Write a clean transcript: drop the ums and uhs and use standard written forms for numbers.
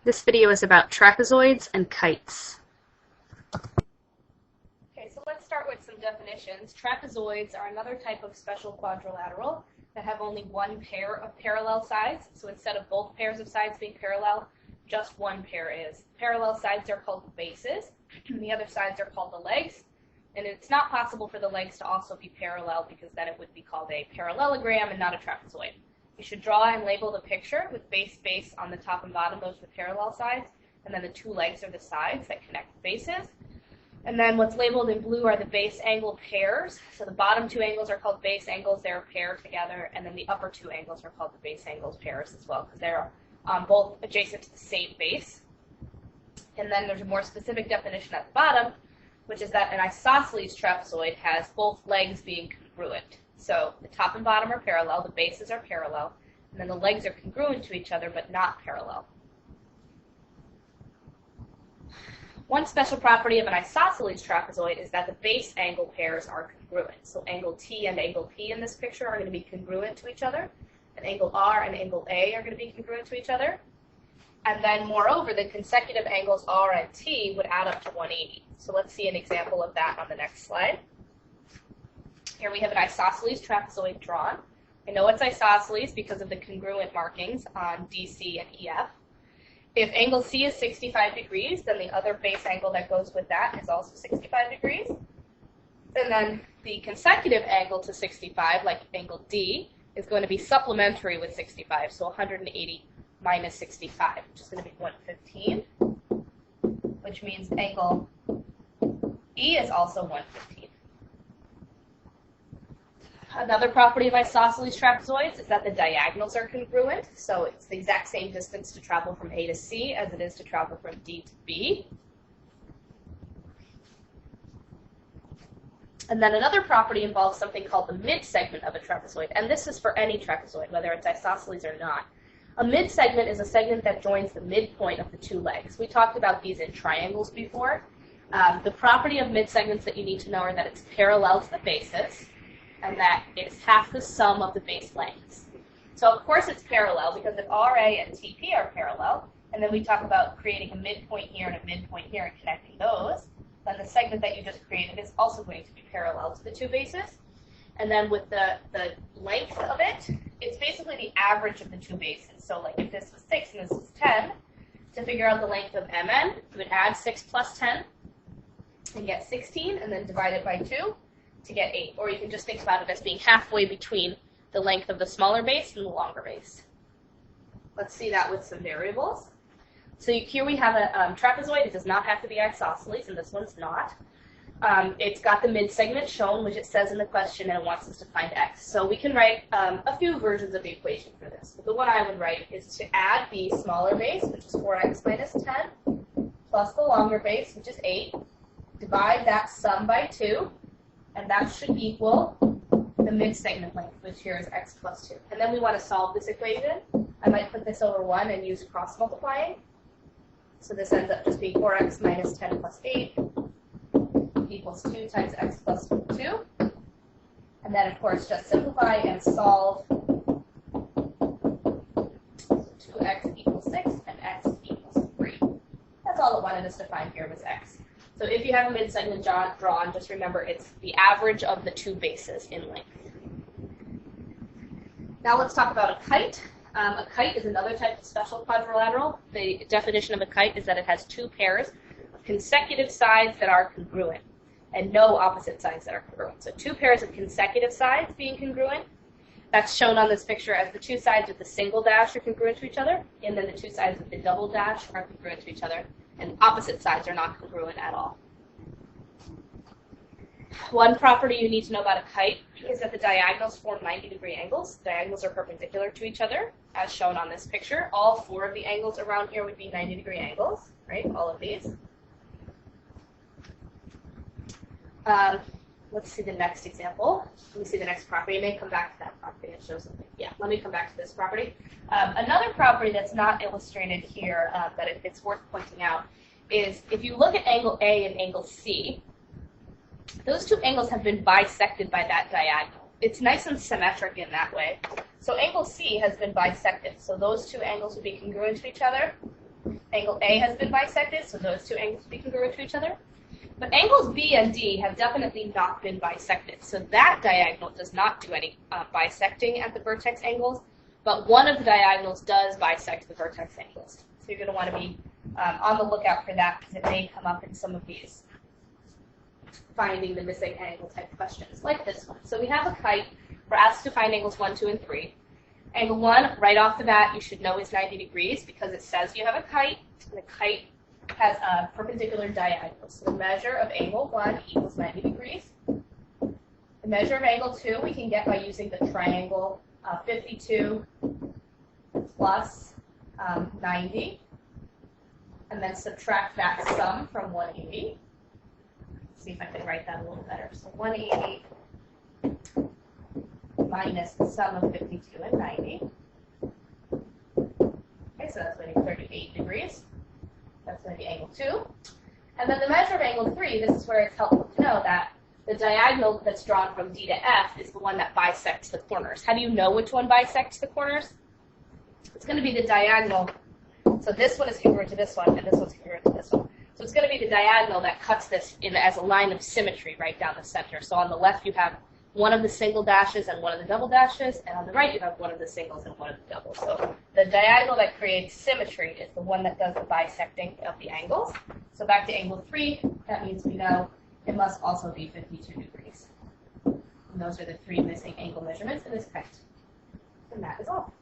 This video is about trapezoids and kites. Okay, so let's start with some definitions. Trapezoids are another type of special quadrilateral that have only one pair of parallel sides. So instead of both pairs of sides being parallel, just one pair is. Parallel sides are called the bases, and the other sides are called the legs. And it's not possible for the legs to also be parallel because then it would be called a parallelogram and not a trapezoid. You should draw and label the picture with base on the top and bottom. Those are the parallel sides, and then the two legs are the sides that connect the bases. And then what's labeled in blue are the base angle pairs. So the bottom two angles are called base angles. They're a pair together. And then the upper two angles are called the base angles pairs as well because they're both adjacent to the same base. And then there's a more specific definition at the bottom, which is that an isosceles trapezoid has both legs being congruent. So the top and bottom are parallel, the bases are parallel, and then the legs are congruent to each other but not parallel. One special property of an isosceles trapezoid is that the base angle pairs are congruent. So angle T and angle P in this picture are going to be congruent to each other, and angle R and angle A are going to be congruent to each other. And then, moreover, the consecutive angles R and T would add up to 180. So let's see an example of that on the next slide. Here we have an isosceles trapezoid drawn. I know it's isosceles because of the congruent markings on DC and EF. If angle C is 65 degrees, then the other base angle that goes with that is also 65 degrees. And then the consecutive angle to 65, like angle D, is going to be supplementary with 65, so 180 minus 65, which is going to be 115, which means angle E is also 115. Another property of isosceles trapezoids is that the diagonals are congruent, so it's the exact same distance to travel from A to C as it is to travel from D to B. And then another property involves something called the mid-segment of a trapezoid, and this is for any trapezoid, whether it's isosceles or not. A mid-segment is a segment that joins the midpoint of the two legs. We talked about these in triangles before. The property of mid-segments that you need to know are that it's parallel to the bases, and that it's half the sum of the base lengths. So of course it's parallel because if RA and TP are parallel, and then we talk about creating a midpoint here and a midpoint here and connecting those, then the segment that you just created is also going to be parallel to the two bases. And then with the length of it, it's basically the average of the two bases. So like if this was 6 and this was 10, to figure out the length of MN, you would add 6 plus 10 and get 16, and then divide it by 2 to get 8. Or you can just think about it as being halfway between the length of the smaller base and the longer base. Let's see that with some variables. So here we have a trapezoid. It does not have to be isosceles, and this one's not. It's got the mid-segment shown, which it says in the question, and it wants us to find x. So we can write a few versions of the equation for this. But the one I would write is to add the smaller base, which is 4x minus 10, plus the longer base, which is 8, divide that sum by 2, and that should equal the mid-segment length, which here is x plus 2. And then we want to solve this equation. I might put this over 1 and use cross-multiplying. So this ends up just being 4x minus 10 plus 8 equals 2 times x plus 2. And then, of course, just simplify and solve. So 2x equals 6 and x equals 3. That's all it wanted us to find here was x. So if you have a mid-segment drawn, just remember it's the average of the two bases in length. Now let's talk about a kite. A kite is another type of special quadrilateral. The definition of a kite is that it has two pairs of consecutive sides that are congruent and no opposite sides that are congruent. So two pairs of consecutive sides being congruent. That's shown on this picture as the two sides with the single dash are congruent to each other, and then the two sides with the double dash are congruent to each other, and opposite sides are not congruent at all. One property you need to know about a kite is that the diagonals form 90-degree angles. Diagonals are perpendicular to each other, as shown on this picture. All 4 of the angles around here would be 90-degree angles, right? All of these. Let's see the next example. Let me see the next property. I may come back to that property and show something. Yeah, let me come back to this property. Another property that's not illustrated here, but it's worth pointing out, is if you look at angle A and angle C, those two angles have been bisected by that diagonal. It's nice and symmetric in that way. So angle C has been bisected. So those two angles would be congruent to each other. Angle A has been bisected, so those two angles will be congruent to each other. But angles B and D have definitely not been bisected, so that diagonal does not do any bisecting at the vertex angles, but one of the diagonals does bisect the vertex angles. So you're going to want to be on the lookout for that, because it may come up in some of these finding the missing angle type questions, like this one. So we have a kite. We're asked to find angles 1, 2, and 3. Angle 1, right off the bat, you should know is 90 degrees, because it says you have a kite, and the kite has a perpendicular diagonal. So the measure of angle 1 equals 90 degrees. The measure of angle 2 we can get by using the triangle 52 plus 90, and then subtract that sum from 180. Let's see if I can write that a little better. So 180 minus the sum of 52 and 90. Okay, so that's going to be 38 degrees. That's going to be angle 2. And then the measure of angle 3, this is where it's helpful to know that the diagonal that's drawn from D to F is the one that bisects the corners. How do you know which one bisects the corners? It's going to be the diagonal. So this one is congruent to this one, and this one's congruent to this one. So it's going to be the diagonal that cuts this in as a line of symmetry right down the center. So on the left you have one of the single dashes and one of the double dashes, and on the right you have one of the singles and one of the doubles. So the diagonal that creates symmetry is the one that does the bisecting of the angles. So back to angle 3, that means we know it must also be 52 degrees. And those are the 3 missing angle measurements in this kite. And that is all.